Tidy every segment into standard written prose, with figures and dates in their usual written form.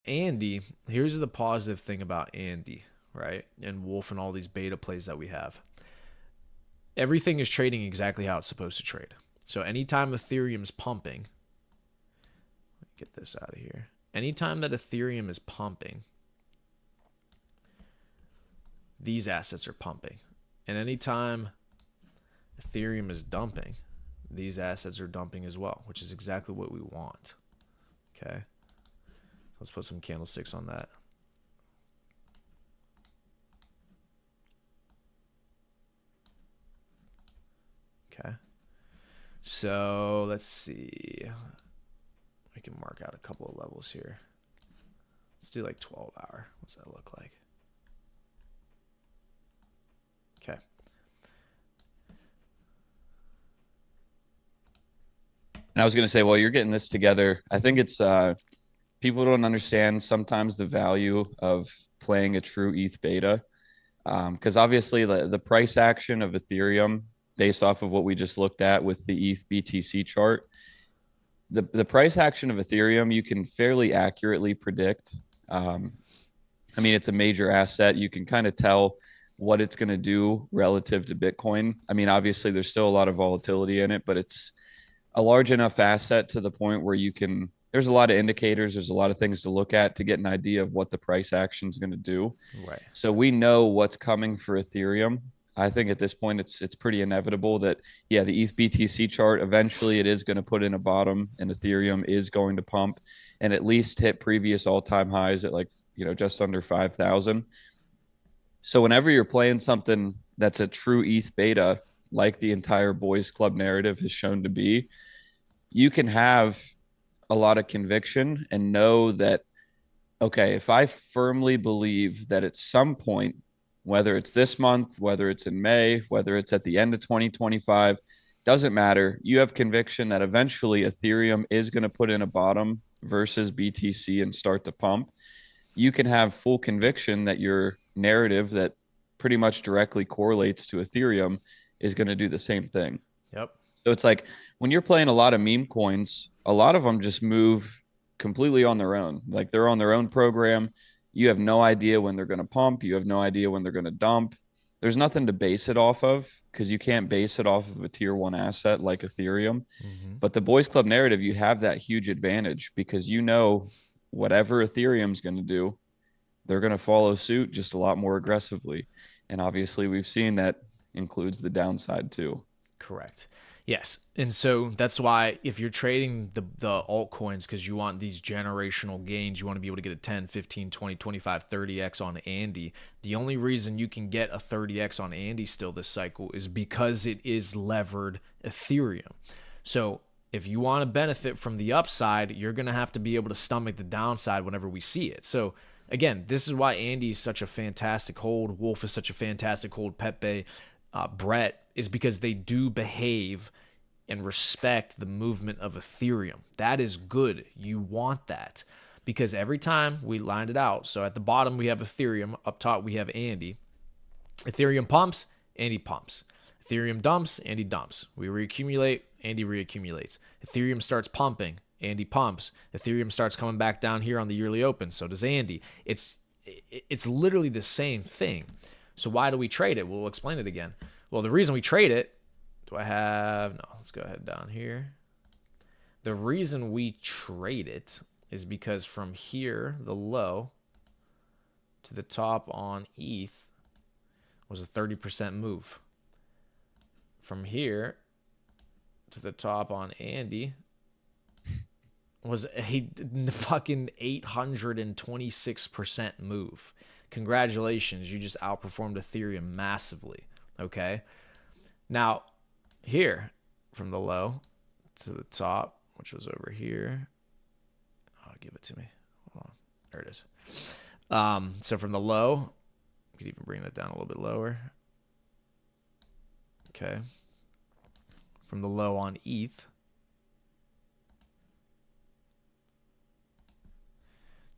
Andy, here's the positive thing about Andy, right? And Wolf and all these beta plays that we have. Everything is trading exactly how it's supposed to trade. So anytime Ethereum's pumping, get this out of here. Anytime that Ethereum is pumping, these assets are pumping. And anytime Ethereum is dumping, these assets are dumping as well, which is exactly what we want. Okay. Let's put some candlesticks on that. Okay. So let's see. We can mark out a couple of levels here. Let's do like 12 hour. What's that look like? Okay. And I was going to say, while you're getting this together, I think it's people don't understand sometimes the value of playing a true ETH beta. Because obviously the price action of Ethereum, based off of what we just looked at with the ETH BTC chart, the price action of Ethereum, you can fairly accurately predict. I mean, it's a major asset. You can kind of tell what it's going to do relative to Bitcoin. I mean, obviously, there's still a lot of volatility in it, but it's a large enough asset to the point where you can, there's a lot of indicators, there's a lot of things to look at to get an idea of what the price action is going to do. Right. So we know what's coming for Ethereum. I think at this point it's pretty inevitable that, yeah, the ETH BTC chart, eventually it is going to put in a bottom and Ethereum is going to pump and at least hit previous all-time highs at like, just under 5,000. So whenever you're playing something that's a true ETH beta, like the entire boys club narrative has shown to be, you can have a lot of conviction and know that, okay, if I firmly believe that at some point, whether it's this month, whether it's in May, whether it's at the end of 2025, doesn't matter. You have conviction that eventually Ethereum is going to put in a bottom versus BTC and start to pump. You can have full conviction that your narrative that pretty much directly correlates to Ethereum is going to do the same thing. Yep. So it's like when you're playing a lot of meme coins, a lot of them just move completely on their own. Like they're on their own program. You have no idea when they're going to pump. You have no idea when they're going to dump. There's nothing to base it off of because you can't base it off of a tier one asset like Ethereum. Mm-hmm. But the boys club narrative, you have that huge advantage because whatever Ethereum's going to do, they're going to follow suit just a lot more aggressively. And obviously we've seen that includes the downside too. Correct. Yes. And so that's why if you're trading the altcoins because you want these generational gains, you want to be able to get a 10, 15, 20, 25, 30x on Andy. The only reason you can get a 30x on Andy still this cycle is because it is levered Ethereum. So if you want to benefit from the upside, you're going to have to be able to stomach the downside whenever we see it. So again, this is why Andy is such a fantastic hold. Wolf is such a fantastic hold. Pepe, Brett, is because they do behave and respect the movement of Ethereum. That is good. You want that because every time we lined it out, so at the bottom we have Ethereum, up top we have Andy. Ethereum pumps, Andy pumps. Ethereum dumps, Andy dumps. We reaccumulate, Andy reaccumulates. Ethereum starts pumping, Andy pumps. Ethereum starts coming back down here on the yearly open, so does Andy. It's literally the same thing. So why do we trade it? We'll explain it again. Well, the reason we trade it, let's go ahead down here. The reason we trade it is because from here, the low to the top on ETH was a 30% move. From here to the top on Andy was a fucking 826% move. Congratulations, you just outperformed Ethereum massively, okay? Now, here, from the low to the top, which was over here. Oh, give it to me. Hold on. There it is. So from the low, you could even bring that down a little bit lower. Okay. From the low on ETH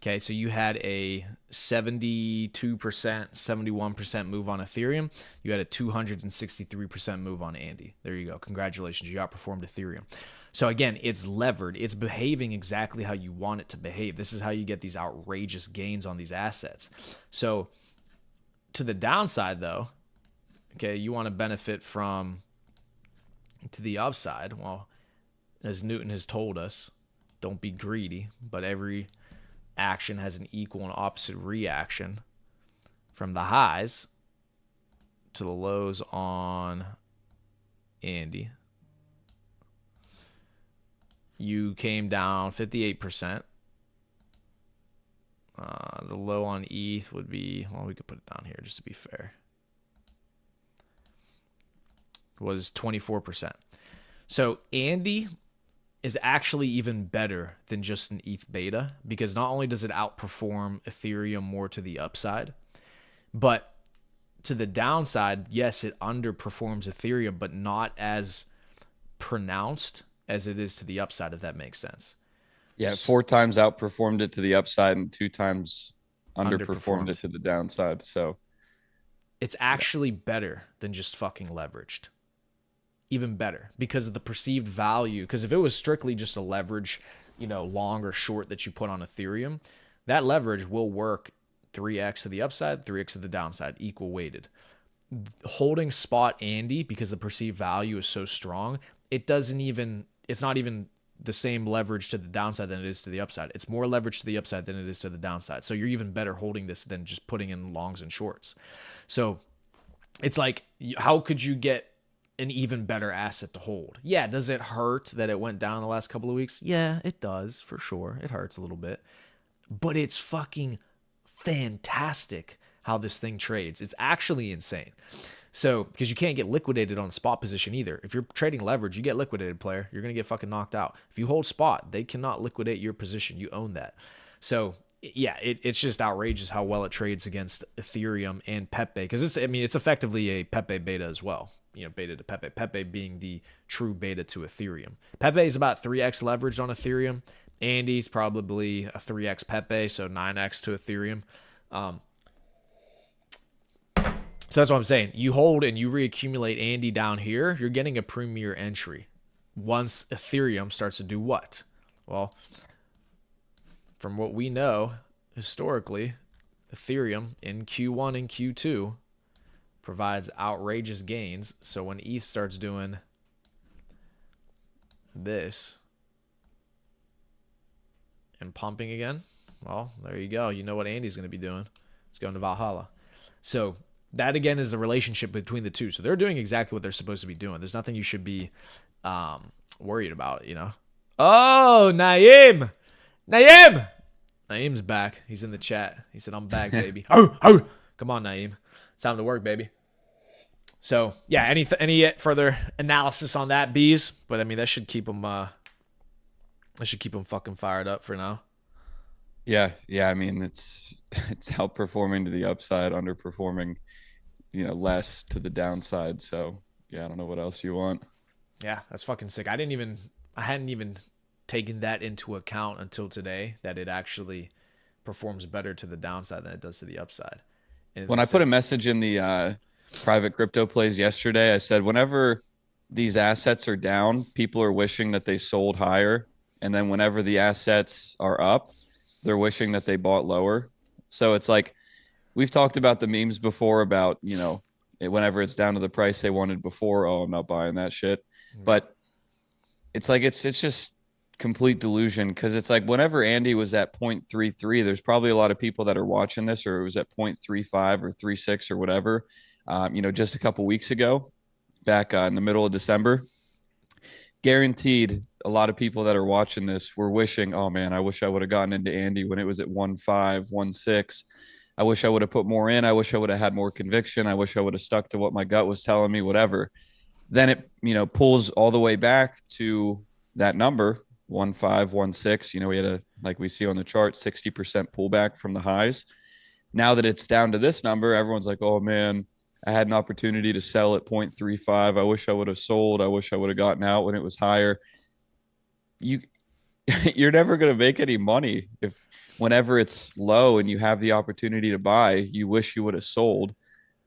Okay, so you had a 72%, 71% move on Ethereum. You had a 263% move on Andy. There you go. Congratulations. You outperformed Ethereum. So again, it's levered. It's behaving exactly how you want it to behave. This is how you get these outrageous gains on these assets. So to the downside, though, okay, you want to benefit from to the upside. Well, as Newton has told us, don't be greedy, but every action has an equal and opposite reaction. From the highs to the lows on Andy, you came down 58%. The low on ETH would be, well, we could put it down here just to be fair, was 24%. So Andy is actually even better than just an ETH beta, because not only does it outperform Ethereum more to the upside, but to the downside, yes, it underperforms Ethereum, but not as pronounced as it is to the upside, if that makes sense. Yeah, 4 times outperformed it to the upside and 2 times underperformed it to the downside. So it's actually better than just fucking leveraged. Even better because of the perceived value. Because if it was strictly just a leverage, long or short that you put on Ethereum, that leverage will work 3x to the upside, 3x to the downside, equal weighted. Holding spot Andy, because the perceived value is so strong, it's not even the same leverage to the downside than it is to the upside. It's more leverage to the upside than it is to the downside. So you're even better holding this than just putting in longs and shorts. So it's like, how could you get an even better asset to hold? Yeah, does it hurt that it went down the last couple of weeks? Yeah, it does, for sure. It hurts a little bit. But it's fucking fantastic how this thing trades. It's actually insane. So, because you can't get liquidated on a spot position either. If you're trading leverage, you get liquidated, player. You're going to get fucking knocked out. If you hold spot, they cannot liquidate your position. You own that. So, yeah, it's just outrageous how well it trades against Ethereum and Pepe. Because it's effectively a Pepe beta as well. Beta to Pepe. Pepe being the true beta to Ethereum. Pepe is about 3x leveraged on Ethereum. Andy's probably a 3x Pepe, so 9x to Ethereum. So that's what I'm saying. You hold and you reaccumulate Andy down here, you're getting a premier entry. Once Ethereum starts to do what? Well, from what we know historically, Ethereum in Q1 and Q2 provides outrageous gains. So when ETH starts doing this and pumping again, well, there you go. You know what Andy's going to be doing. It's going to Valhalla. So that, again, is the relationship between the two. So they're doing exactly what they're supposed to be doing. There's nothing you should be worried about, Oh, Naeem! Naeem's back. He's in the chat. He said, I'm back, baby. Oh! Come on, Naeem. It's time to work, baby. So, yeah, any further analysis on that, bees? But, that should keep them fucking fired up for now. Yeah. It's outperforming to the upside, underperforming, less to the downside. So, yeah, I don't know what else you want. Yeah, that's fucking sick. I hadn't even taken that into account until today, that it actually performs better to the downside than it does to the upside. When I put a message in the private crypto plays yesterday, I said, whenever these assets are down, people are wishing that they sold higher. And then whenever the assets are up, they're wishing that they bought lower. So it's like, we've talked about the memes before about, whenever it's down to the price they wanted before, oh, I'm not buying that shit. But it's like, it's just complete delusion, because it's like whenever Andy was at 0.33, there's probably a lot of people that are watching this, or it was at 0.35 or 36 or whatever, just a couple weeks ago, back in the middle of December. Guaranteed a lot of people that are watching this were wishing, oh man, I wish I would have gotten into Andy when it was at 1.5, 1.6. I wish I would have put more in. I wish I would have had more conviction. I wish I would have stuck to what my gut was telling me, whatever. Then it, pulls all the way back to that number, 1.5, 1.6. We had like we see on the chart, 60% pullback from the highs. Now that it's down to this number, everyone's like, oh man, I had an opportunity to sell at 0.35. I wish I would have sold. I wish I would have gotten out when it was higher. you're never going to make any money if whenever it's low and you have the opportunity to buy, you wish you would have sold.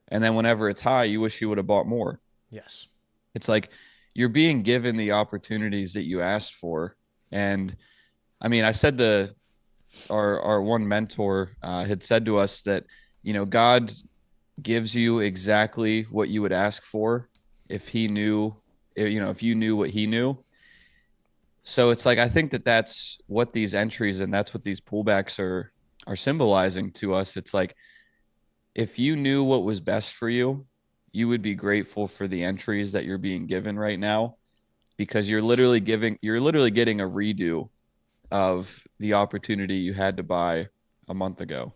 And then whenever it's high, you wish you would have bought more. Yes. It's like you're being given the opportunities that you asked for. And I mean, I said our one mentor had said to us that, God gives you exactly what you would ask for if he knew, if you knew what he knew. So it's like I think that that's what these entries and that's what these pullbacks are symbolizing to us. It's like if you knew what was best for you, you would be grateful for the entries that you're being given right now because you're literally getting a redo of the opportunity you had to buy a month ago.